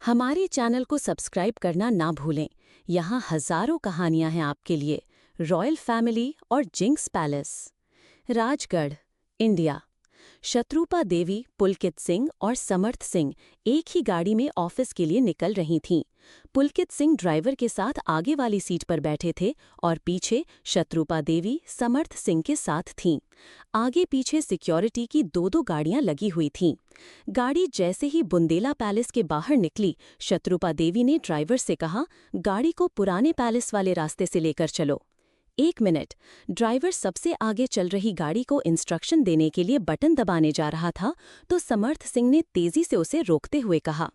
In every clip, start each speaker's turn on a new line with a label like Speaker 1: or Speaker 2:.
Speaker 1: हमारे चैनल को सब्सक्राइब करना ना भूलें। यहाँ हजारों कहानियां हैं आपके लिए। रॉयल फैमिली और जिंक्स पैलेस। राजगढ़, इंडिया। शत्रुपा देवी, पुलकित सिंह और समर्थ सिंह एक ही गाड़ी में ऑफिस के लिए निकल रही थीं। पुलकित सिंह ड्राइवर के साथ आगे वाली सीट पर बैठे थे और पीछे शत्रुपा देवी समर्थ सिंह के साथ थीं। आगे पीछे सिक्योरिटी की दो दो गाड़ियां लगी हुई थीं। गाड़ी जैसे ही बुंदेला पैलेस के बाहर निकली, शत्रुपा देवी ने ड्राइवर से कहा, गाड़ी को पुराने पैलेस वाले रास्ते से लेकर चलो। 1 मिनट। ड्राइवर सबसे आगे चल रही गाड़ी को इंस्ट्रक्शन देने के लिए बटन दबाने जा रहा था तो समर्थ सिंह ने तेजी से उसे रोकते हुए कहा,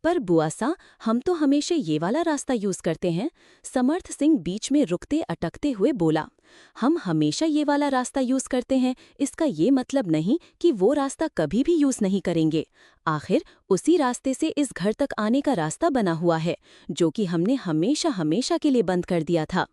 Speaker 1: पर बुआ सा, हम तो हमेशा ये वाला रास्ता यूज करते हैं। समर्थ सिंह बीच में रुकते अटकते हुए बोला, हम हमेशा ये वाला रास्ता यूज करते हैं, इसका ये मतलब नहीं कि वो रास्ता कभी भी यूज नहीं करेंगे। आखिर उसी रास्ते से इस घर तक आने का रास्ता बना हुआ है, जो कि हमने हमेशा हमेशा के लिए बंद कर दिया था।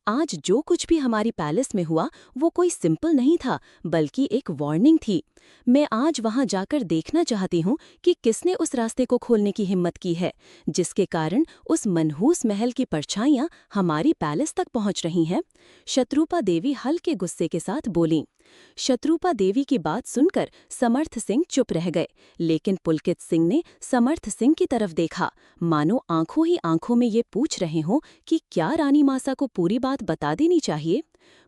Speaker 1: आज जो कुछ भी हमारी पैलेस में हुआ वो कोई सिंपल नहीं था, बल्कि एक वार्निंग थी। मैं आज वहां जाकर देखना चाहती हूँ कि किसने उस रास्ते को खोलने की हिम्मत की है, जिसके कारण उस मनहूस महल की परछाइयां हमारी पैलेस तक पहुंच रही हैं। शत्रुपा देवी हल्के गुस्से के साथ बोलीं। शत्रुपा देवी की बात सुनकर समर्थ सिंह चुप रह गए, लेकिन पुलकित सिंह ने समर्थ सिंह की तरफ देखा, मानो आंखों ही आंखों में ये पूछ रहे हों कि क्या रानी मासा को पूरी बात बता देनी चाहिए।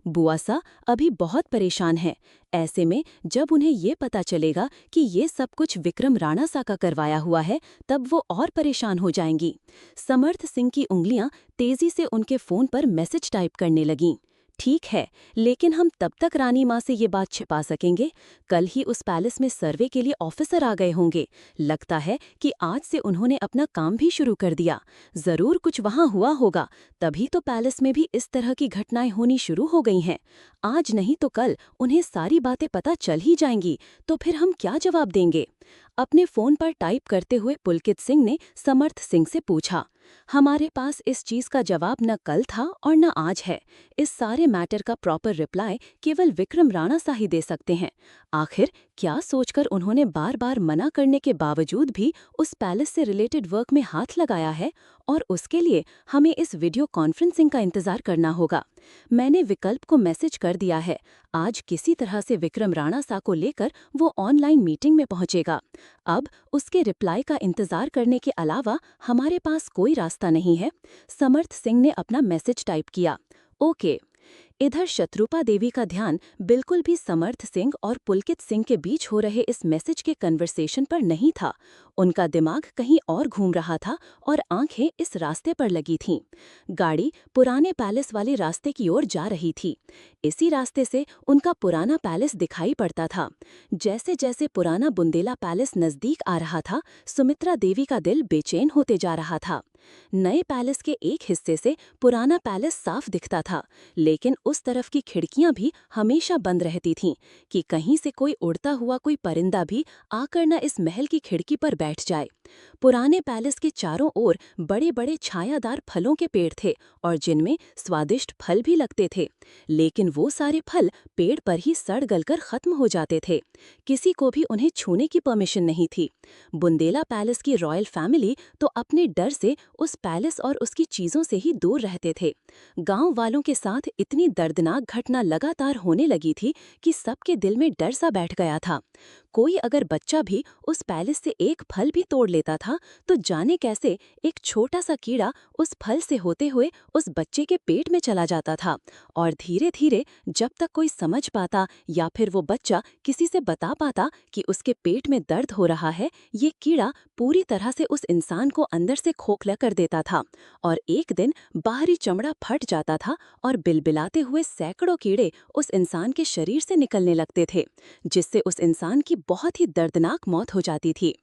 Speaker 1: बुआ सा अभी बहुत परेशान है। ऐसे में जब उन्हें ये पता चलेगा कि ये सब कुछ विक्रम राणा सा का करवाया हुआ है, तब वो और परेशान हो जाएंगी। समर्थ सिंह की उंगलियां तेजी से उनके फोन पर मैसेज टाइप करने लगीं। ठीक है, लेकिन हम तब तक रानी माँ से ये बात छिपा सकेंगे। कल ही उस पैलेस में सर्वे के लिए ऑफिसर आ गए होंगे। लगता है कि आज से उन्होंने अपना काम भी शुरू कर दिया। जरूर कुछ वहां हुआ होगा, तभी तो पैलेस में भी इस तरह की घटनाएं होनी शुरू हो गई हैं। आज नहीं तो कल उन्हें सारी बातें पता चल ही जाएंगी, तो फिर हम क्या जवाब देंगे? अपने फोन पर टाइप करते हुए पुलकित सिंह ने समर्थ सिंह से पूछा, हमारे पास इस चीज का जवाब न कल था और न आज है। इस सारे मैटर का प्रॉपर रिप्लाई केवल विक्रम राणा सा ही दे सकते हैं। आखिर क्या सोचकर उन्होंने बार बार मना करने के बावजूद भी उस पैलेस से रिलेटेड वर्क में हाथ लगाया है, और उसके लिए हमें इस वीडियो कॉन्फ्रेंसिंग का इंतजार करना होगा। मैंने विकल्प को मैसेज कर दिया है। आज किसी तरह से विक्रम राणा सा को लेकर वो ऑनलाइन मीटिंग में पहुंचेगा। अब उसके रिप्लाई का इंतजार करने के अलावा हमारे पास कोई रास्ता नहीं है। समर्थ सिंह ने अपना मैसेज टाइप किया, ओके। इधर शत्रुपा देवी का ध्यान बिल्कुल भी समर्थ सिंह और पुलकित सिंह के बीच हो रहे इस मैसेज के कन्वर्सेशन पर नहीं था। उनका दिमाग कहीं और घूम रहा था और आंखें इस रास्ते पर लगी थीं। गाड़ी पुराने पैलेस वाले रास्ते की ओर जा रही थी। इसी रास्ते से उनका पुराना पैलेस दिखाई पड़ता था। जैसे जैसे पुराना बुंदेला पैलेस नजदीक आ रहा था, सुमित्रा देवी का दिल बेचैन होते जा रहा था। नए पैलेस के एक हिस्से से पुराना पैलेस साफ दिखता था, लेकिन उस तरफ की खिड़कियां भी हमेशा बंद रहती थीं कि कहीं से कोई उड़ता हुआ कोई परिंदा भी आकर न इस महल की खिड़की पर बैठ जाए। पुराने पैलेस के चारों ओर बड़े बड़े छायादार फलों के पेड़ थे और जिनमें स्वादिष्ट फल भी लगते थे, लेकिन वो सारे फल पेड़ पर ही सड़ गलकर खत्म हो जाते थे। किसी को भी उन्हें छूने की परमिशन नहीं थी। बुंदेला पैलेस की रॉयल फैमिली तो अपने डर से उस पैलेस और उसकी चीजों से ही दूर रहते थे। गांव वालों के साथ इतनी दर्दनाक घटना लगातार होने लगी थी कि सबके दिल में डर सा बैठ गया था। कोई अगर बच्चा भी उस पैलेस से एक फल भी तोड़ लेता था तो जाने कैसे एक छोटा सा कीड़ा उस फल से होते हुए उस बच्चे के पेट में चला जाता था, और धीरे धीरे जब तक कोई समझ पाता या फिर वो बच्चा किसी से बता पाता कि उसके पेट में दर्द हो रहा है, ये कीड़ा पूरी तरह से उस इंसान को अंदर से खोखला कर देता था और एक दिन बाहरी चमड़ा फट जाता था और बिलबिलाते हुए सैकड़ों कीड़े उस इंसान के शरीर से निकलने लगते थे, जिससे उस इंसान की बहुत ही दर्दनाक मौत हो जाती थी।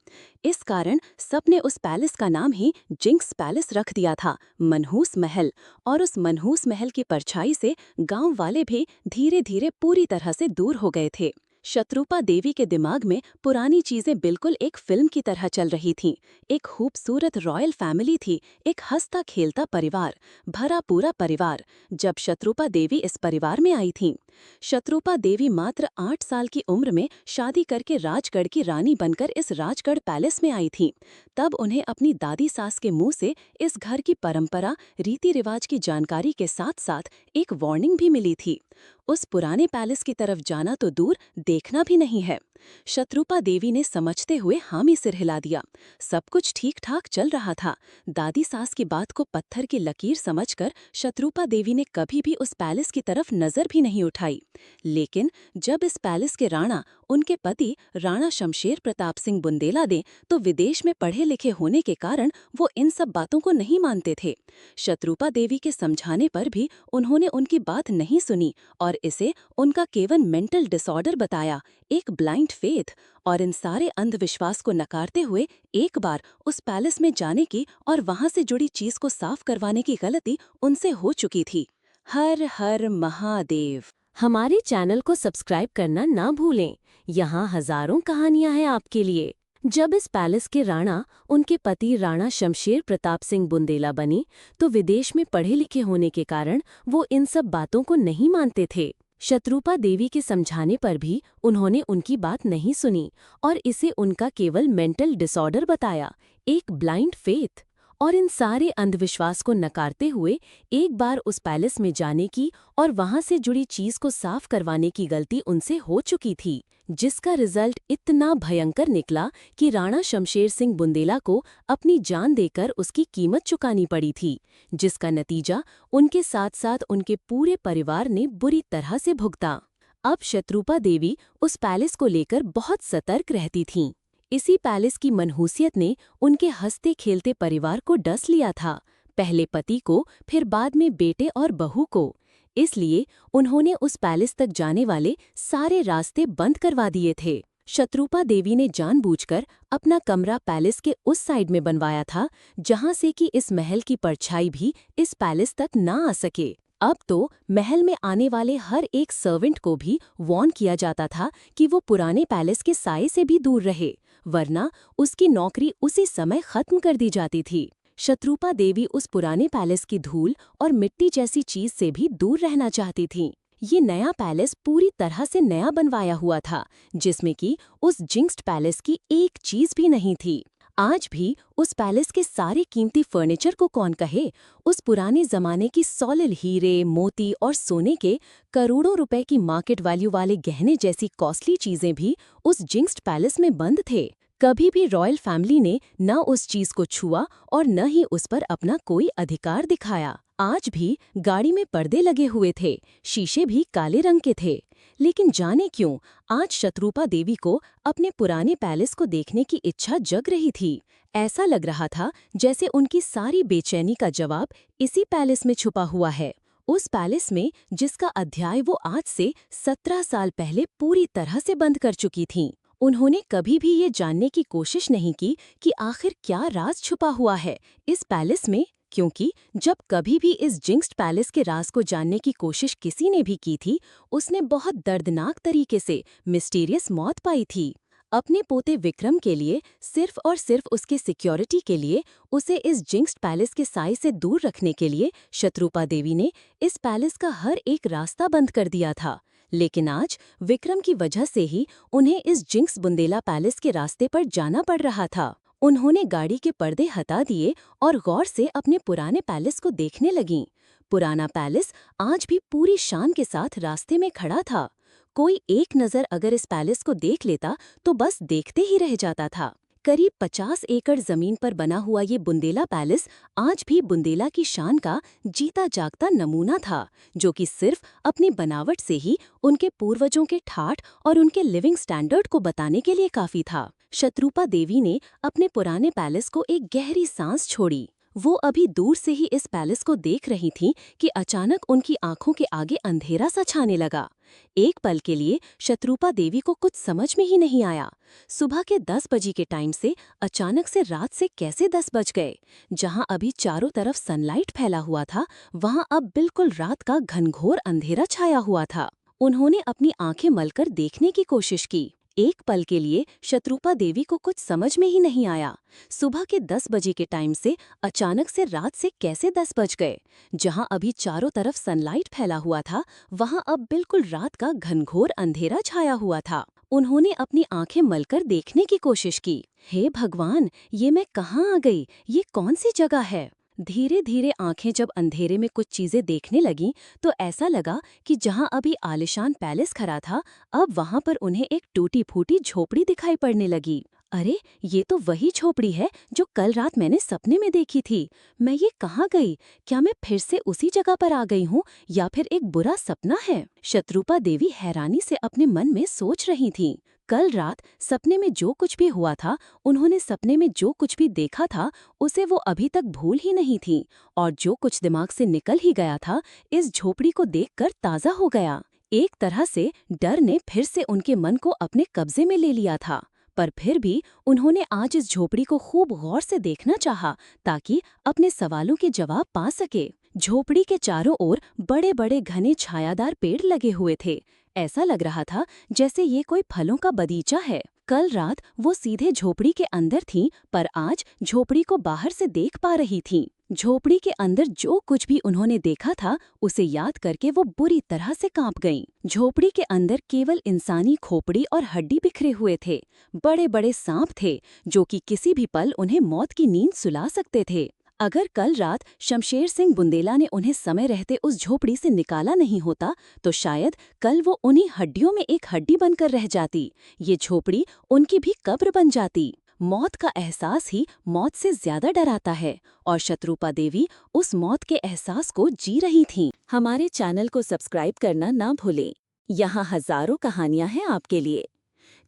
Speaker 1: इस कारण सबने उस पैलेस का नाम ही जिंक्स पैलेस रख दिया था, मनहूस महल। और उस मनहूस महल की परछाई से गांव वाले भी धीरे धीरे पूरी तरह से दूर हो गए थे। शत्रुपा देवी के दिमाग में पुरानी चीजें बिल्कुल एक फिल्म की तरह चल रही थीं। एक खूबसूरत रॉयल फैमिली थी, एक हंसता खेलता परिवार, भरा पूरा परिवार। जब शत्रुपा देवी इस परिवार में आई थीं, शत्रुपा देवी मात्र 8 साल की उम्र में शादी करके राजगढ़ की रानी बनकर इस राजगढ़ पैलेस में आई थीं। तब उन्हें अपनी दादी सास के मुंह से इस घर की परंपरा, रीति रिवाज की जानकारी के साथ साथ एक वार्निंग भी मिली थी। उस पुराने पैलेस की तरफ जाना तो दूर, देखना भी नहीं है। शत्रुपा देवी ने समझते हुए हामी सिर हिला दिया। सब कुछ ठीक ठाक चल रहा था। दादी सास की बात को पत्थर की लकीर समझकर शत्रुपा देवी ने कभी भी उस पैलेस की तरफ नजर भी नहीं उठाई। लेकिन जब इस पैलेस के राणा, उनके पति राणा शमशेर प्रताप सिंह बुंदेला ने तो विदेश में पढ़े लिखे होने के कारण वो इन सब बातों को नहीं मानते थे। शत्रुपा देवी के समझाने पर भी उन्होंने उनकी बात नहीं सुनी और इसे उनका केवल मेंटल डिसऑर्डर बताया, एक ब्लाइंड फेथ। और इन सारे अंधविश्वास को नकारते हुए एक बार उस पैलेस में जाने की और वहां से जुड़ी चीज को साफ करवाने की गलती उनसे हो चुकी थी। हर हर महादेव। हमारे चैनल को सब्सक्राइब करना ना भूलें। यहाँ हजारों कहानियां हैं आपके लिए। जब इस पैलेस के राणा, उनके पति राणा शमशेर प्रताप सिंह बुंदेला बने तो विदेश में पढ़े लिखे होने के कारण वो इन सब बातों को नहीं मानते थे। शत्रुपा देवी के समझाने पर भी उन्होंने उनकी बात नहीं सुनी और इसे उनका केवल मेंटल डिसऑर्डर बताया, एक ब्लाइंड फेथ। और इन सारे अंधविश्वास को नकारते हुए एक बार उस पैलेस में जाने की और वहां से जुड़ी चीज को साफ करवाने की गलती उनसे हो चुकी थी, जिसका रिजल्ट इतना भयंकर निकला कि राणा शमशेर सिंह बुंदेला को अपनी जान देकर उसकी कीमत चुकानी पड़ी थी, जिसका नतीजा उनके साथ साथ उनके पूरे परिवार ने बुरी तरह से भुगता। अब शत्रुपा देवी उस पैलेस को लेकर बहुत सतर्क रहती थीं। इसी पैलेस की मनहूसियत ने उनके हंसते खेलते परिवार को डस लिया था, पहले पति को, फिर बाद में बेटे और बहू को। इसलिए उन्होंने उस पैलेस तक जाने वाले सारे रास्ते बंद करवा दिए थे। शत्रुपा देवी ने जानबूझकर अपना कमरा पैलेस के उस साइड में बनवाया था जहां से कि इस महल की परछाई भी इस पैलेस तक ना आ सके। अब तो महल में आने वाले हर एक सर्वेंट को भी वार्न किया जाता था कि वो पुराने पैलेस के साए से भी दूर रहे, वरना उसकी नौकरी उसी समय खत्म कर दी जाती थी। शत्रुपा देवी उस पुराने पैलेस की धूल और मिट्टी जैसी चीज से भी दूर रहना चाहती थीं। ये नया पैलेस पूरी तरह से नया बनवाया हुआ था, जिसमें कि उस जिंक्स्ड पैलेस की एक चीज भी नहीं थी। आज भी उस पैलेस के सारे कीमती फर्नीचर को कौन कहे, उस पुराने जमाने की सॉलिड हीरे, मोती और सोने के करोड़ों रुपए की मार्केट वैल्यू वाले गहने जैसी कॉस्टली चीजें भी उस जिंक्स्ड पैलेस में बंद थे। कभी भी रॉयल फैमिली ने न उस चीज को छुआ और न ही उस पर अपना कोई अधिकार दिखाया। आज भी गाड़ी में पर्दे लगे हुए थे, शीशे भी काले रंग के थे। लेकिन जाने क्यों आज शत्रुपा देवी को अपने पुराने पैलेस को देखने की इच्छा जग रही थी। ऐसा लग रहा था जैसे उनकी सारी बेचैनी का जवाब इसी पैलेस में छुपा हुआ है, उस पैलेस में जिसका अध्याय वो आज से 17 साल पहले पूरी तरह से बंद कर चुकी थीं। उन्होंने कभी भी ये जानने की कोशिश नहीं की कि आखिर क्या राज छुपा हुआ है इस पैलेस में, क्योंकि जब कभी भी इस जिंक्स्ड पैलेस के राज को जानने की कोशिश किसी ने भी की थी, उसने बहुत दर्दनाक तरीके से मिस्टीरियस मौत पाई थी। अपने पोते विक्रम के लिए, सिर्फ और सिर्फ उसके सिक्योरिटी के लिए, उसे इस जिंक्स्ड पैलेस के साए से दूर रखने के लिए शत्रुपा देवी ने इस पैलेस का हर एक रास्ता बंद कर दिया था। लेकिन आज विक्रम की वजह से ही उन्हें इस जिंक्स बुंदेला पैलेस के रास्ते पर जाना पड़ रहा था। उन्होंने गाड़ी के पर्दे हटा दिए और गौर से अपने पुराने पैलेस को देखने लगीं। पुराना पैलेस आज भी पूरी शान के साथ रास्ते में खड़ा था। कोई एक नज़र अगर इस पैलेस को देख लेता तो बस देखते ही रह जाता था। करीब 50 एकड़ जमीन पर बना हुआ ये बुंदेला पैलेस आज भी बुंदेला की शान का जीता जागता नमूना था, जो कि सिर्फ अपनी बनावट से ही उनके पूर्वजों के ठाठ और उनके लिविंग स्टैंडर्ड को बताने के लिए काफी था। शत्रुपा देवी ने अपने पुराने पैलेस को एक गहरी सांस छोड़ी। वो अभी दूर से ही इस पैलेस को देख रही थीं कि अचानक उनकी आंखों के आगे अंधेरा सा छाने लगा। एक पल के लिए शत्रुपा देवी को कुछ समझ में ही नहीं आया। सुबह के 10 बजे के टाइम से अचानक से रात से कैसे 10 बज गए। जहां अभी चारों तरफ सनलाइट फैला हुआ था, वहां अब बिल्कुल रात का घनघोर अंधेरा छाया हुआ था। उन्होंने अपनी आंखें मलकर देखने की कोशिश की। एक पल के लिए शत्रुपा देवी को कुछ समझ में ही नहीं आया। सुबह के 10 बजे के टाइम से अचानक से रात से कैसे 10 बज गए? जहां अभी चारों तरफ सनलाइट फैला हुआ था, वहां अब बिल्कुल रात का घनघोर अंधेरा छाया हुआ था। उन्होंने अपनी आंखें मलकर देखने की कोशिश की। हे भगवान, ये मैं कहाँ आ गई? ये कौन सी जगह है? धीरे धीरे आंखें जब अंधेरे में कुछ चीजें देखने लगीं, तो ऐसा लगा कि जहां अभी आलिशान पैलेस खड़ा था, अब वहां पर उन्हें एक टूटी फूटी झोपड़ी दिखाई पड़ने लगी। अरे, ये तो वही झोपड़ी है जो कल रात मैंने सपने में देखी थी। मैं ये कहाँ गई? क्या मैं फिर से उसी जगह पर आ गई हूँ या फिर एक बुरा सपना है? शत्रुपा देवी हैरानी से अपने मन में सोच रही थीं। कल रात सपने में जो कुछ भी हुआ था, उन्होंने सपने में जो कुछ भी देखा था, उसे वो अभी तक भूल ही नहीं थी, और जो कुछ दिमाग से निकल ही गया था, इस झोपड़ी को देखकर ताज़ा हो गया। एक तरह से डर ने फिर से उनके मन को अपने कब्जे में ले लिया था, पर फिर भी उन्होंने आज इस झोपड़ी को खूब गौर से देखना चाहा, ताकि अपने सवालों के जवाब पा सके। झोपड़ी के चारों ओर बड़े बड़े घने छायादार पेड़ लगे हुए थे। ऐसा लग रहा था जैसे ये कोई फलों का बगीचा है। कल रात वो सीधे झोपड़ी के अंदर थीं, पर आज झोपड़ी को बाहर से देख पा रही थीं। झोपड़ी के अंदर जो कुछ भी उन्होंने देखा था, उसे याद करके वो बुरी तरह से कांप गईं। झोपड़ी के अंदर केवल इंसानी खोपड़ी और हड्डी बिखरे हुए थे। बड़े बड़े सांप थे, जो कि किसी भी पल उन्हें मौत की नींद सुला सकते थे। अगर कल रात शमशेर सिंह बुंदेला ने उन्हें समय रहते उस झोपड़ी से निकाला नहीं होता, तो शायद कल वो उन्हीं हड्डियों में एक हड्डी बनकर रह जाती। ये झोपड़ी उनकी भी कब्र बन जाती। मौत का एहसास ही मौत से ज्यादा डराता है, और शत्रुपा देवी उस मौत के एहसास को जी रही थीं। हमारे चैनल को सब्सक्राइब करना ना भूलें। यहाँ हजारों कहानियां हैं आपके लिए।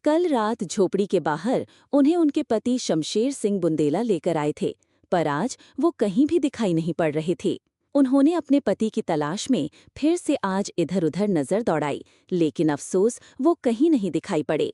Speaker 1: कल रात झोपड़ी के बाहर उन्हें उनके पति शमशेर सिंह बुंदेला लेकर आए थे, पर आज वो कहीं भी दिखाई नहीं पड़ रहे थे। उन्होंने अपने पति की तलाश में फिर से आज इधर-उधर नजर दौड़ाई, लेकिन अफसोस वो कहीं नहीं दिखाई पड़े।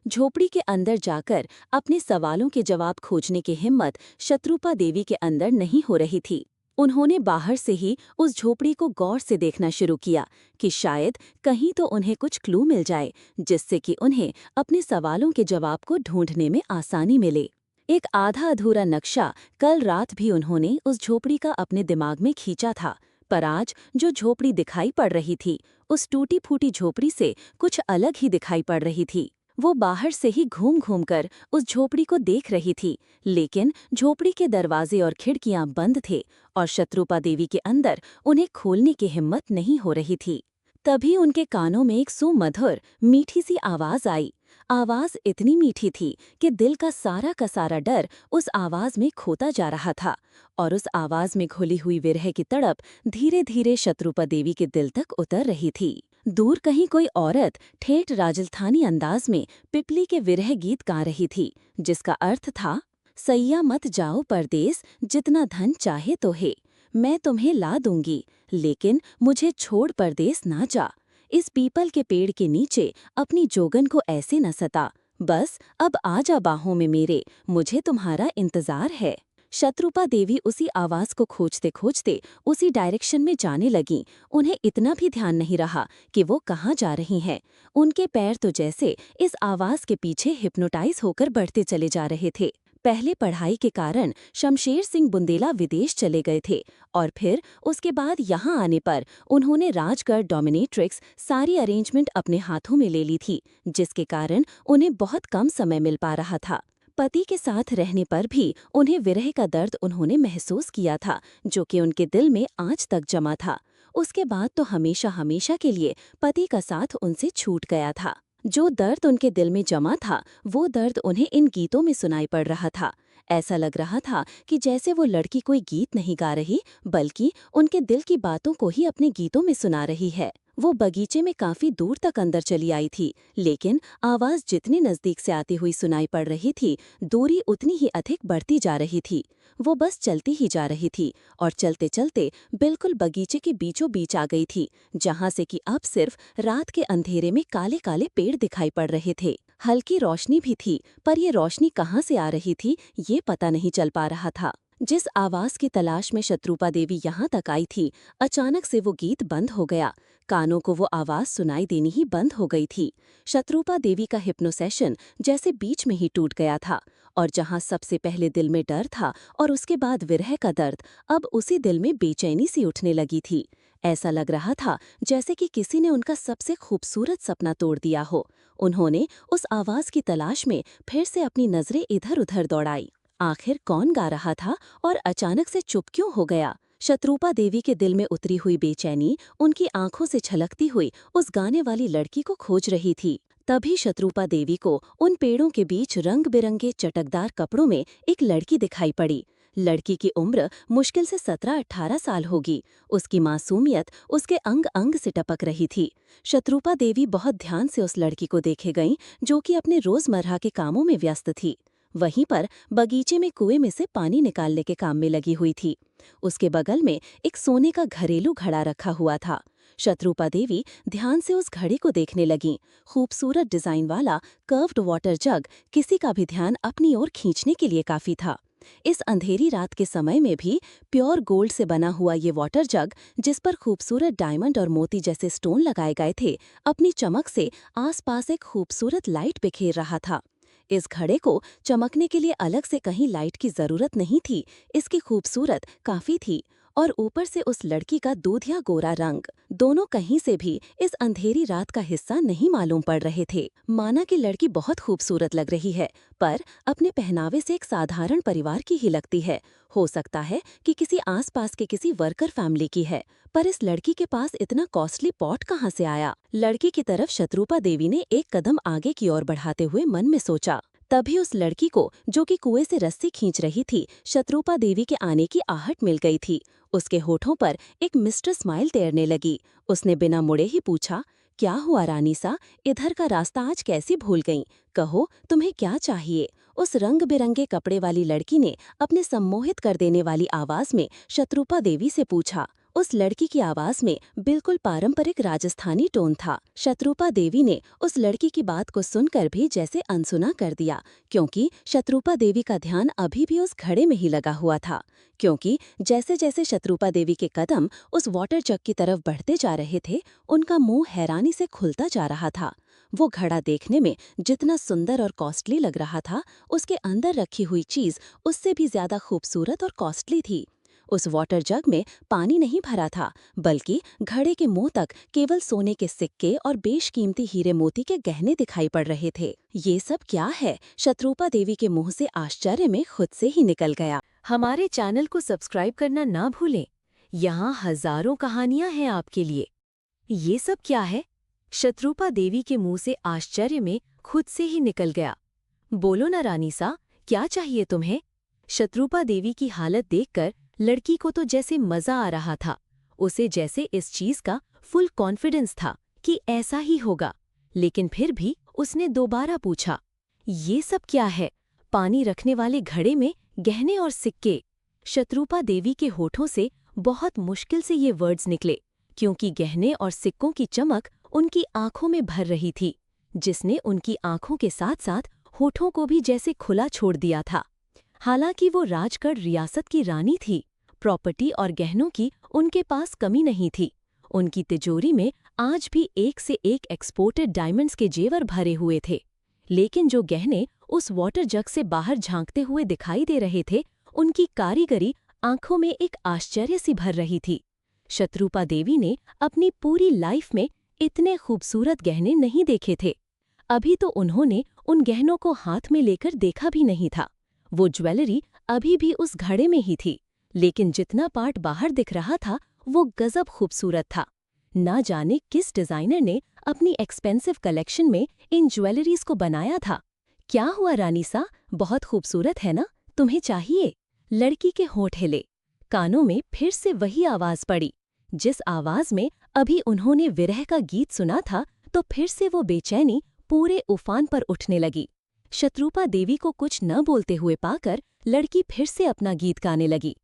Speaker 1: झोपड़ी के अंदर जाकर अपने सवालों के जवाब खोजने की हिम्मत शत्रुपा देवी के अंदर नहीं हो रही थी। उन्होंने बाहर से ही उस झोपड़ी को गौर से देखना शुरू किया कि शायद कहीं तो उन्हें कुछ क्लू मिल जाए, जिससे कि उन्हें अपने सवालों के जवाब को ढूंढने में आसानी मिले। एक आधा अधूरा नक्शा कल रात भी उन्होंने उस झोपड़ी का अपने दिमाग में खींचा था, पर आज जो झोपड़ी दिखाई पड़ रही थी, उस टूटी फूटी झोपड़ी से कुछ अलग ही दिखाई पड़ रही थी। वो बाहर से ही घूम घूम कर उस झोपड़ी को देख रही थी, लेकिन झोपड़ी के दरवाजे और खिड़कियां बंद थे, और शत्रुपा देवी के अंदर उन्हें खोलने की हिम्मत नहीं हो रही थी। तभी उनके कानों में एक सुमधुर मीठी सी आवाज आई। आवाज इतनी मीठी थी कि दिल का सारा डर उस आवाज में खोता जा रहा था, और उस आवाज में घुली हुई विरह की तड़प धीरे धीरे शत्रुपा देवी के दिल तक उतर रही थी। दूर कहीं कोई औरत ठेठ राजस्थानी अंदाज में पिपली के विरह गीत गा रही थी, जिसका अर्थ था, सैया मत जाओ परदेस, जितना धन चाहे तो है, मैं तुम्हें ला दूंगी, लेकिन मुझे छोड़ परदेस ना जा। इस पीपल के पेड़ के नीचे अपनी जोगन को ऐसे न सता, बस अब आ जा बाहों में मेरे, मुझे तुम्हारा इंतजार है। शत्रुपा देवी उसी आवाज को खोजते खोजते उसी डायरेक्शन में जाने लगीं। उन्हें इतना भी ध्यान नहीं रहा कि वो कहाँ जा रही हैं। उनके पैर तो जैसे इस आवाज के पीछे हिप्नोटाइज होकर बढ़ते चले जा रहे थे। पहले पढ़ाई के कारण शमशेर सिंह बुंदेला विदेश चले गए थे, और फिर उसके बाद यहाँ आने पर उन्होंने राजगढ़ डोमिनेट्रिक्स सारी अरेंजमेंट अपने हाथों में ले ली थी, जिसके कारण उन्हें बहुत कम समय मिल पा रहा था। पति के साथ रहने पर भी उन्हें विरह का दर्द उन्होंने महसूस किया था, जो कि उनके दिल में आज तक जमा था। उसके बाद तो हमेशा हमेशा के लिए पति का साथ उनसे छूट गया था। जो दर्द उनके दिल में जमा था, वो दर्द उन्हें इन गीतों में सुनाई पड़ रहा था। ऐसा लग रहा था कि जैसे वो लड़की कोई गीत नहीं गा रही, बल्कि उनके दिल की बातों को ही अपने गीतों में सुना रही है। वो बगीचे में काफी दूर तक अंदर चली आई थी, लेकिन आवाज जितनी नजदीक से आती हुई सुनाई पड़ रही थी, दूरी उतनी ही अधिक बढ़ती जा रही थी। वो बस चलती ही जा रही थी, और चलते चलते बिल्कुल बगीचे के बीचों बीच आ गई थी, जहाँ से कि अब सिर्फ रात के अंधेरे में काले काले पेड़ दिखाई पड़ रहे थे। हल्की रोशनी भी थी, पर ये रोशनी कहाँ से आ रही थी, ये पता नहीं चल पा रहा था। जिस आवाज की तलाश में शत्रुपा देवी यहाँ तक आई थी, अचानक से वो गीत बंद हो गया। कानों को वो आवाज सुनाई देनी ही बंद हो गई थी। शत्रुपा देवी का हिप्नोसेशन जैसे बीच में ही टूट गया था, और जहाँ सबसे पहले दिल में डर था और उसके बाद विरह का दर्द, अब उसी दिल में बेचैनी सी उठने लगी थी। ऐसा लग रहा था जैसे कि किसी ने उनका सबसे खूबसूरत सपना तोड़ दिया हो। उन्होंने उस आवाज की तलाश में फिर से अपनी नजरें इधर उधर दौड़ाई। आखिर कौन गा रहा था और अचानक से चुप क्यों हो गया? शत्रुपा देवी के दिल में उतरी हुई बेचैनी उनकी आंखों से छलकती हुई उस गाने वाली लड़की को खोज रही थी। तभी शत्रुपा देवी को उन पेड़ों के बीच रंग बिरंगे चटकदार कपड़ों में एक लड़की दिखाई पड़ी। लड़की की उम्र मुश्किल से 17-18 साल होगी। उसकी मासूमियत उसके अंग अंग से टपक रही थी। शत्रुपा देवी बहुत ध्यान से उस लड़की को देखे गईं, जो कि अपने रोजमर्रा के कामों में व्यस्त थी। वहीं पर बगीचे में कुएं में से पानी निकालने के काम में लगी हुई थी। उसके बगल में एक सोने का घरेलू घड़ा रखा हुआ था। शत्रुपा देवी ध्यान से उस घड़े को देखने लगीं। खूबसूरत डिजाइन वाला कर्व्ड वाटर जग किसी का भी ध्यान अपनी ओर खींचने के लिए काफी था। इस अंधेरी रात के समय में भी प्योर गोल्ड से बना हुआ ये वाटर जग, जिस पर खूबसूरत डायमंड और मोती जैसे स्टोन लगाए गए थे, अपनी चमक से आसपास एक खूबसूरत लाइट बिखेर रहा था। इस घड़े को चमकने के लिए अलग से कहीं लाइट की जरूरत नहीं थी। इसकी खूबसूरत काफी थी, और ऊपर से उस लड़की का दूधिया गोरा रंग, दोनों कहीं से भी इस अंधेरी रात का हिस्सा नहीं मालूम पड़ रहे थे। माना कि लड़की बहुत खूबसूरत लग रही है, पर अपने पहनावे से एक साधारण परिवार की ही लगती है। हो सकता है कि किसी आसपास के किसी वर्कर फैमिली की है, पर इस लड़की के पास इतना कॉस्टली पॉट कहाँ से आया? लड़की की तरफ शत्रुपा देवी ने एक कदम आगे की ओर बढ़ाते हुए मन में सोचा। तभी उस लड़की को, जो कि कुएं से रस्सी खींच रही थी, शत्रुपा देवी के आने की आहट मिल गई थी। उसके होठों पर एक मिस्टर स्माइल तैरने लगी। उसने बिना मुड़े ही पूछा, क्या हुआ रानी सा, इधर का रास्ता आज कैसी भूल गईं? कहो, तुम्हें क्या चाहिए? उस रंग बिरंगे कपड़े वाली लड़की ने अपने सम्मोहित कर देने वाली आवाज में शत्रुपा देवी से पूछा। उस लड़की की आवाज में बिल्कुल पारंपरिक राजस्थानी टोन था। शत्रुपा देवी ने उस लड़की की बात को सुनकर भी जैसे अनसुना कर दिया, क्योंकि शत्रुपा देवी का ध्यान अभी भी उस घड़े में ही लगा हुआ था। क्योंकि जैसे जैसे शत्रुपा देवी के कदम उस वाटर जग की तरफ बढ़ते जा रहे थे, उनका मुंह हैरानी से खुलता जा रहा था। वो घड़ा देखने में जितना सुंदर और कॉस्टली लग रहा था, उसके अंदर रखी हुई चीज उससे भी ज्यादा खूबसूरत और कॉस्टली थी। उस वाटर जग में पानी नहीं भरा था, बल्कि घड़े के मुंह तक केवल सोने के सिक्के और बेशकीमती हीरे मोती के गहने दिखाई पड़ रहे थे। ये सब क्या है? शत्रुपा देवी के मुंह से आश्चर्य में खुद से ही निकल गया। हमारे चैनल को सब्सक्राइब करना ना भूलें। यहाँ हजारों कहानियां हैं आपके लिए। ये सब क्या है? शत्रुपा देवी के मुंह से आश्चर्य में खुद से ही निकल गया। बोलो ना रानी सा, क्या चाहिए तुम्हें? शत्रुपा देवी की हालत देखकर लड़की को तो जैसे मजा आ रहा था। उसे जैसे इस चीज का फुल कॉन्फिडेंस था कि ऐसा ही होगा। लेकिन फिर भी उसने दोबारा पूछा, ये सब क्या है? पानी रखने वाले घड़े में गहने और सिक्के। शत्रुपा देवी के होठों से बहुत मुश्किल से ये वर्ड्स निकले, क्योंकि गहने और सिक्कों की चमक उनकी आंखों में भर रही थी, जिसने उनकी आंखों के साथ साथ होठों को भी जैसे खुला छोड़ दिया था। हालांकि वो राजगढ़ रियासत की रानी थी, प्रॉपर्टी और गहनों की उनके पास कमी नहीं थी। उनकी तिजोरी में आज भी एक से एक एक्सपोर्टेड डायमंड्स के जेवर भरे हुए थे। लेकिन जो गहने उस वाटर जग से बाहर झांकते हुए दिखाई दे रहे थे, उनकी कारीगरी आंखों में एक आश्चर्य सी भर रही थी। शत्रुपा देवी ने अपनी पूरी लाइफ में इतने खूबसूरत गहने नहीं देखे थे। अभी तो उन्होंने उन गहनों को हाथ में लेकर देखा भी नहीं था। वो ज्वेलरी अभी भी उस घड़े में ही थी, लेकिन जितना पार्ट बाहर दिख रहा था वो गजब खूबसूरत था। ना जाने किस डिजाइनर ने अपनी एक्सपेंसिव कलेक्शन में इन ज्वेलरीज को बनाया था। क्या हुआ रानी सा, बहुत खूबसूरत है ना, तुम्हें चाहिए? लड़की के होंठ हिले। कानों में फिर से वही आवाज पड़ी, जिस आवाज में अभी उन्होंने विरह का गीत सुना था। तो फिर से वो बेचैनी पूरे उफान पर उठने लगी। शत्रुपा देवी को कुछ न बोलते हुए पाकर लड़की फिर से अपना गीत गाने लगी।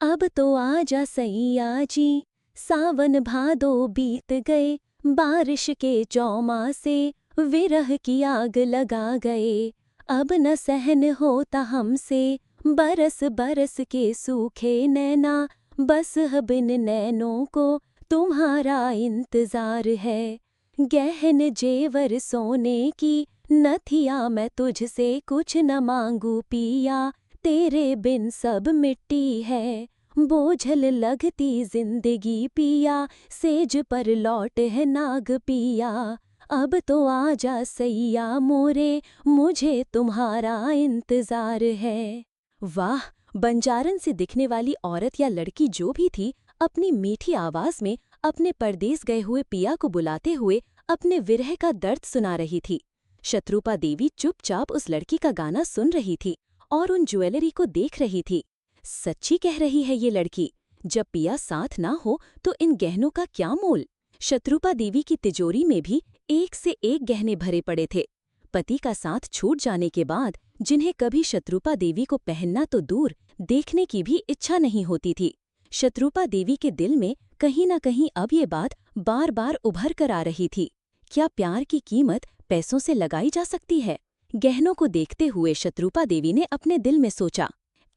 Speaker 1: अब तो आजा सैया जी, सावन भादो बीत गए, बारिश के चौमासे विरह की आग लगा गए। अब न सहन होता हमसे, बरस बरस के सूखे नैना, बस अब इन नैनों को तुम्हारा इंतजार है। गहन जेवर सोने की नथिया मैं तुझसे कुछ न मांगू पिया, तेरे बिन सब मिट्टी है। बोझल लगती जिंदगी पिया, सेज पर लौट है नाग पिया। अब तो आजा सैया मोरे, मुझे तुम्हारा इंतजार है। वाह! बंजारन से दिखने वाली औरत या लड़की जो भी थी, अपनी मीठी आवाज में अपने परदेस गए हुए पिया को बुलाते हुए अपने विरह का दर्द सुना रही थी। शत्रुपा देवी चुपचाप उस लड़की का गाना सुन रही थी और उन ज्वेलरी को देख रही थी। सच्ची कह रही है ये लड़की, जब पिया साथ ना हो तो इन गहनों का क्या मोल। शत्रुपा देवी की तिजोरी में भी एक से एक गहने भरे पड़े थे। पति का साथ छूट जाने के बाद जिन्हें कभी शत्रुपा देवी को पहनना तो दूर, देखने की भी इच्छा नहीं होती थी। शत्रुपा देवी के दिल में कहीं न कहीं अब ये बात बार बार उभर कर आ रही थी। क्या प्यार की कीमत पैसों से लगाई जा सकती है? गहनों को देखते हुए शत्रुपा देवी ने अपने दिल में सोचा,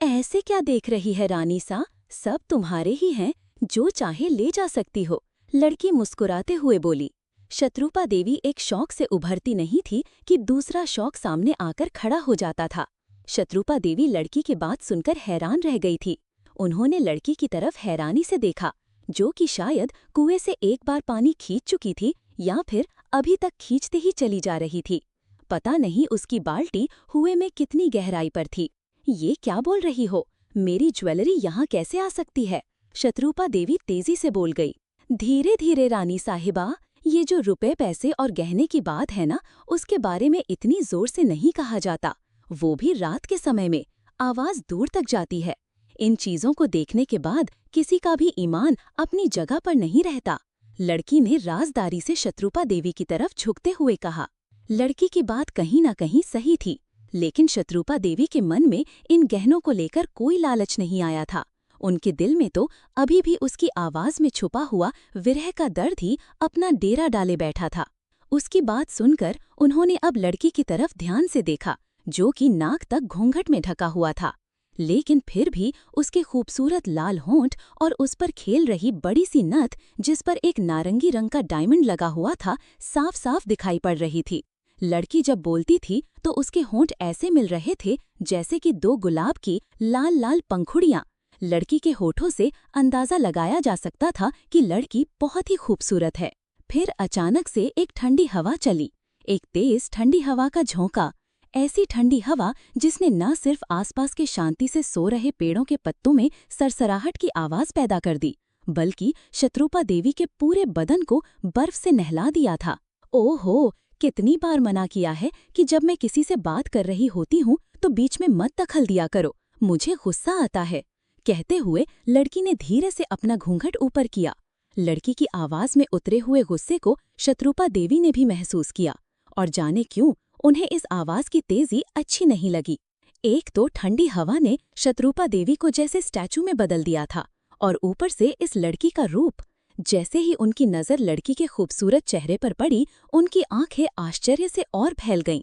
Speaker 1: ऐसे क्या देख रही है रानी सा, सब तुम्हारे ही हैं, जो चाहे ले जा सकती हो। लड़की मुस्कुराते हुए बोली। शत्रुपा देवी एक शौक से उभरती नहीं थी कि दूसरा शौक सामने आकर खड़ा हो जाता था। शत्रुपा देवी लड़की की बात सुनकर हैरान रह गई थी। उन्होंने लड़की की तरफ हैरानी से देखा, जो कि शायद कुएं से एक बार पानी खींच चुकी थी या फिर अभी तक खींचते ही चली जा रही थी। पता नहीं उसकी बाल्टी कुएं में कितनी गहराई पर थी। ये क्या बोल रही हो? मेरी ज्वेलरी यहाँ कैसे आ सकती है? शत्रुपा देवी तेजी से बोल गई। धीरे धीरे रानी साहिबा, ये जो रुपए पैसे और गहने की बात है ना, उसके बारे में इतनी जोर से नहीं कहा जाता, वो भी रात के समय में। आवाज दूर तक जाती है। इन चीजों को देखने के बाद किसी का भी ईमान अपनी जगह पर नहीं रहता। लड़की ने राजदारी से शत्रुपा देवी की तरफ झुकते हुए कहा। लड़की की बात कहीं ना कहीं सही थी, लेकिन शत्रुपा देवी के मन में इन गहनों को लेकर कोई लालच नहीं आया था। उनके दिल में तो अभी भी उसकी आवाज में छुपा हुआ विरह का दर्द ही अपना डेरा डाले बैठा था। उसकी बात सुनकर उन्होंने अब लड़की की तरफ ध्यान से देखा, जो कि नाक तक घूंघट में ढका हुआ था। लेकिन फिर भी उसके खूबसूरत लाल होंठ और उस पर खेल रही बड़ी सी नथ, जिस पर एक नारंगी रंग का डायमंड लगा हुआ था, साफ साफ दिखाई पड़ रही थी। लड़की जब बोलती थी तो उसके होंठ ऐसे मिल रहे थे जैसे कि दो गुलाब की लाल लाल पंखुड़ियां। लड़की के होठों से अंदाजा लगाया जा सकता था कि लड़की बहुत ही खूबसूरत है। फिर अचानक से एक ठंडी हवा चली, एक तेज ठंडी हवा का झोंका। ऐसी ठंडी हवा जिसने न सिर्फ आसपास के शांति से सो रहे पेड़ों के पत्तों में सरसराहट की आवाज पैदा कर दी, बल्कि शत्रुपा देवी के पूरे बदन को बर्फ से नहला दिया था। ओहो, कितनी बार मना किया है कि जब मैं किसी से बात कर रही होती हूँ तो बीच में मत दखल दिया करो, मुझे गुस्सा आता है। कहते हुए लड़की ने धीरे से अपना घूंघट ऊपर किया। लड़की की आवाज में उतरे हुए गुस्से को शत्रुपा देवी ने भी महसूस किया, और जाने क्यों उन्हें इस आवाज की तेजी अच्छी नहीं लगी। एक तो ठंडी हवा ने शत्रुपा देवी को जैसे स्टैचू में बदल दिया था, और ऊपर से इस लड़की का रूप। जैसे ही उनकी नजर लड़की के खूबसूरत चेहरे पर पड़ी, उनकी आंखें आश्चर्य से और फैल गईं।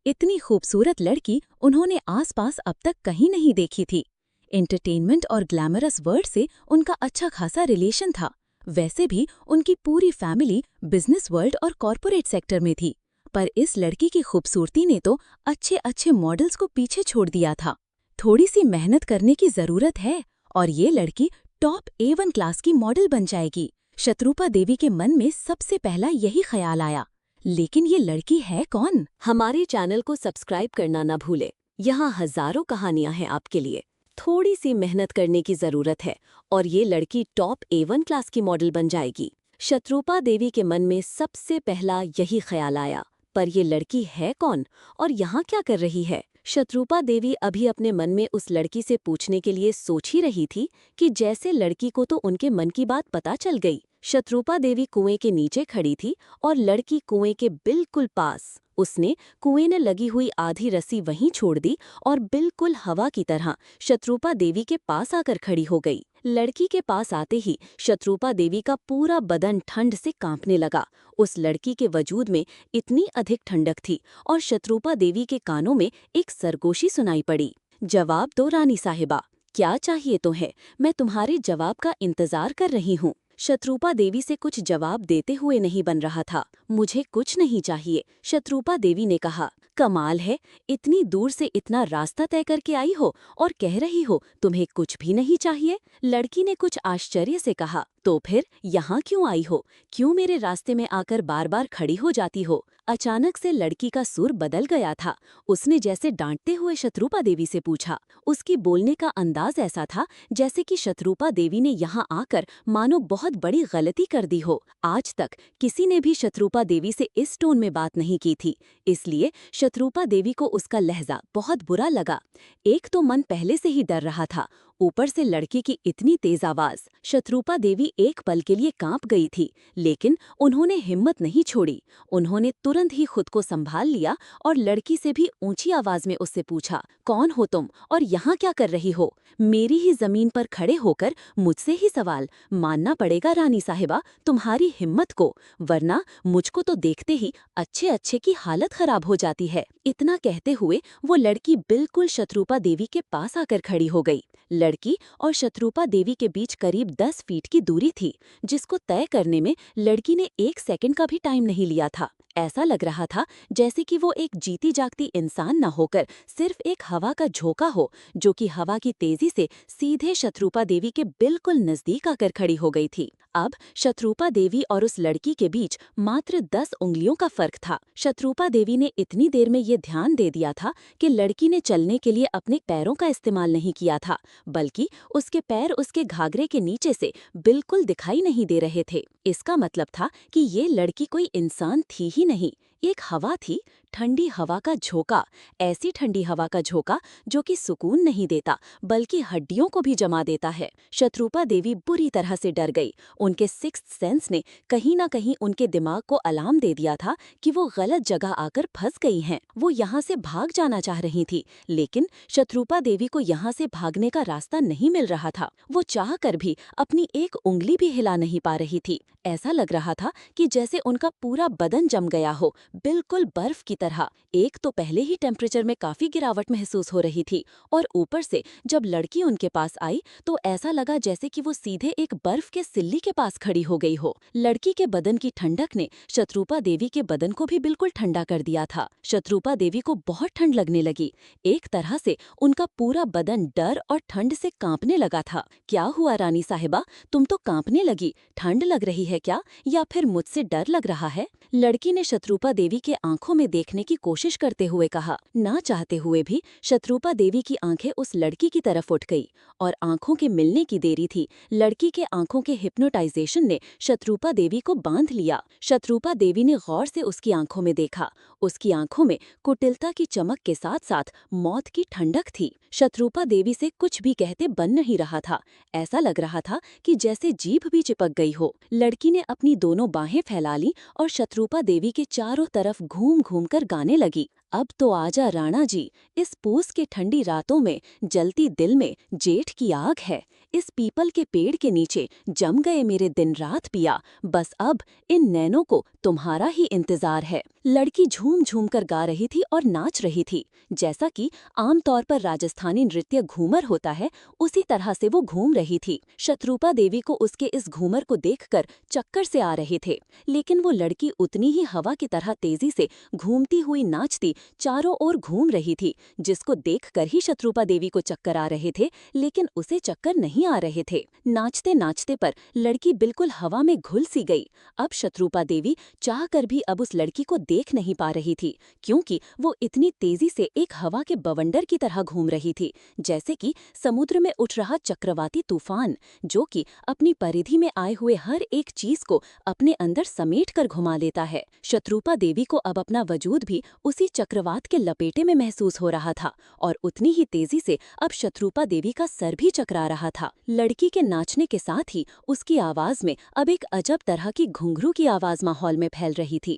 Speaker 1: इतनी खूबसूरत लड़की उन्होंने आसपास अब तक कहीं नहीं देखी थी। एंटरटेनमेंट और ग्लैमरस वर्ल्ड से उनका अच्छा खासा रिलेशन था। वैसे भी उनकी पूरी फैमिली बिजनेस वर्ल्ड और कॉरपोरेट सेक्टर में थी, पर इस लड़की की खूबसूरती ने तो अच्छे अच्छे मॉडल्स को पीछे छोड़ दिया था। थोड़ी सी मेहनत करने की जरूरत है और ये लड़की टॉप A1 क्लास की मॉडल बन जाएगी। शत्रुपा देवी के मन में सबसे पहला यही ख्याल आया। लेकिन ये लड़की है कौन? हमारे चैनल को सब्सक्राइब करना ना भूले। यहाँ हजारों कहानियां हैं आपके लिए। थोड़ी सी मेहनत करने की जरूरत है और ये लड़की टॉप A1 क्लास की मॉडल बन जाएगी। शत्रुपा देवी के मन में सबसे पहला यही ख्याल आया, पर ये लड़की है कौन और यहाँ क्या कर रही है? शत्रुपा देवी अभी अपने मन में उस लड़की से पूछने के लिए सोच ही रही थी कि जैसे लड़की को तो उनके मन की बात पता चल गई। शत्रुपा देवी कुएं के नीचे खड़ी थी और लड़की कुएं के बिल्कुल पास। उसने कुएं में लगी हुई आधी रस्सी वहीं छोड़ दी और बिल्कुल हवा की तरह शत्रुपा देवी के पास आकर खड़ी हो गई। लड़की के पास आते ही शत्रुपा देवी का पूरा बदन ठंड से कांपने लगा। उस लड़की के वजूद में इतनी अधिक ठंडक थी और शत्रुपा देवी के कानों में एक सरगोशी सुनाई पड़ी। जवाब दो रानी साहिबा, क्या चाहिए तुम्हें? मैं तुम्हारे जवाब का इंतजार कर रही हूँ। शत्रुपा देवी से कुछ जवाब देते हुए नहीं बन रहा था। मुझे कुछ नहीं चाहिए, शत्रुपा देवी ने कहा। कमाल है, इतनी दूर से इतना रास्ता तय करके आई हो और कह रही हो तुम्हें कुछ भी नहीं चाहिए। लड़की ने कुछ आश्चर्य से कहा। तो फिर यहाँ क्यों आई हो? क्यों मेरे रास्ते में आकर बार बार खड़ी हो जाती हो? अचानक से लड़की का सुर बदल गया था। उसने जैसे डांटते हुए शत्रुपा देवी से पूछा। उसकी बोलने का अंदाज ऐसा था जैसे कि शत्रुपा देवी ने यहाँ आकर मानो बहुत बड़ी गलती कर दी हो। आज तक किसी ने भी शत्रुपा देवी से इस टोन में बात नहीं की थी, इसलिए शत्रुपा देवी को उसका लहजा बहुत बुरा लगा। एक तो मन पहले से ही डर रहा था, ऊपर से लड़की की इतनी तेज आवाज। शत्रुपा देवी एक पल के लिए कांप गई थी, लेकिन उन्होंने हिम्मत नहीं छोड़ी। उन्होंने तुरंत ही खुद को संभाल लिया और लड़की से भी ऊंची आवाज में उससे पूछा, कौन हो तुम और यहाँ क्या कर रही हो? मेरी ही जमीन पर खड़े होकर मुझसे ही सवाल? मानना पड़ेगा रानी साहिबा तुम्हारी हिम्मत को, वरना मुझको तो देखते ही अच्छे अच्छे की हालत खराब हो जाती है। इतना कहते हुए वो लड़की बिल्कुल शत्रुपा देवी के पास आकर खड़ी हो गई। लड़की और शत्रुपा देवी के बीच करीब 10 फीट की दूरी थी, जिसको तय करने में लड़की ने 1 सेकंड का भी टाइम नहीं लिया था। ऐसा लग रहा था जैसे कि वो एक जीती जागती इंसान न होकर सिर्फ एक हवा का झोंका हो, जो कि हवा की तेजी से सीधे शत्रुपा देवी के बिल्कुल नजदीक आकर खड़ी हो गई थी। अब शत्रुपा देवी और उस लड़की के बीच मात्र 10 उंगलियों का फर्क था। शत्रुपा देवी ने इतनी देर में ये ध्यान दे दिया था कि लड़की ने चलने के लिए अपने पैरों का इस्तेमाल नहीं किया था, बल्कि उसके पैर उसके घाघरे के नीचे से बिल्कुल दिखाई नहीं दे रहे थे। इसका मतलब था कि ये लड़की कोई इंसान थी ही नहीं, एक हवा थी, ठंडी हवा का झोंका। ऐसी ठंडी हवा का झोंका जो कि सुकून नहीं देता बल्कि हड्डियों को भी जमा देता है। शत्रुपा देवी बुरी तरह से डर गई। उनके सिक्स्थ सेंस ने कहीं ना कहीं उनके दिमाग को अलार्म दे दिया था कि वो गलत जगह आकर फंस गई हैं। वो यहाँ से भाग जाना चाह रही थी, लेकिन शत्रुपा देवी को यहाँ से भागने का रास्ता नहीं मिल रहा था। वो चाह कर भी अपनी एक उंगली भी हिला नहीं पा रही थी। ऐसा लग रहा था कि जैसे उनका पूरा बदन जम गया हो, बिल्कुल बर्फ की तरह। एक तो पहले ही टेम्परेचर में काफी गिरावट महसूस हो रही थी, और ऊपर से जब लड़की उनके पास आई तो ऐसा लगा जैसे कि वो सीधे एक बर्फ के सिल्ली के पास खड़ी हो गई हो। लड़की के बदन की ठंडक ने शत्रुपा देवी के बदन को भी बिल्कुल ठंडा कर दिया था। शत्रुपा देवी को बहुत ठंड लगने लगी। एक तरह से उनका पूरा बदन डर और ठंड से कांपने लगा था। क्या हुआ रानी साहिबा, तुम तो कांपने लगी? ठंड लग रही है क्या, या फिर मुझसे डर लग रहा है? लड़की ने शत्रुपा देवी के आंखों में देखने की कोशिश करते हुए कहा। ना चाहते हुए भी शत्रुपा देवी की आंखें उस लड़की की तरफ उठ गई, और आंखों के मिलने की देरी थी। लड़की के आंखों के हिप्नोटाइजेशन ने शत्रुपा देवी को बांध लिया। शत्रुपा देवी ने गौर से उसकी आंखों में देखा। उसकी आंखों में कुटिलता की चमक के साथ साथ मौत की ठंडक थी। शत्रुपा देवी से कुछ भी कहते बन नहीं रहा था। ऐसा लग रहा था कि जैसे जीभ भी चिपक गई हो। लड़की ने अपनी दोनों बाहें फैला ली और शत्रुपा देवी के चारों तरफ घूम घूम कर गाने लगी। अब तो आजा राणा जी, इस पूस के ठंडी रातों में जलती दिल में जेठ की आग है। इस पीपल के पेड़ के नीचे जम गए मेरे दिन रात पिया, बस अब इन नैनों को तुम्हारा ही इंतजार है। लड़की झूम झूम कर गा रही थी और नाच रही थी। जैसा कि आमतौर पर राजस्थानी नृत्य घूमर होता है, उसी तरह से वो घूम रही थी। शत्रुपा देवी को उसके इस घूमर को देखकर चक्कर से आ रहे थे, लेकिन वो लड़की उतनी ही हवा की तरह तेजी से घूमती हुई नाचती चारों ओर घूम रही थी, जिसको देखकर ही शत्रुपा देवी को चक्कर आ रहे थे, लेकिन उसे चक्कर नहीं आ रहे थे। नाचते नाचते पर लड़की बिल्कुल हवा में घुल सी गई। अब शत्रुपा देवी चाह कर भी अब उस लड़की को देख नहीं पा रही थी, क्योंकि वो इतनी तेजी से एक हवा के बवंडर की तरह घूम रही थी, जैसे कि समुद्र में उठ रहा चक्रवाती तूफान, जो कि अपनी परिधि में आए हुए हर एक चीज को अपने अंदर समेट कर घुमा लेता है। शत्रुपा देवी को अब अपना वजूद भी उसी चक्रवात के लपेटे में महसूस हो रहा था, और उतनी ही तेजी से अब शत्रुपा देवी का सर भी चकरा रहा था। लड़की के नाचने के साथ ही उसकी आवाज में अब एक अजब तरह की घुंघरू की आवाज माहौल में फैल रही थी।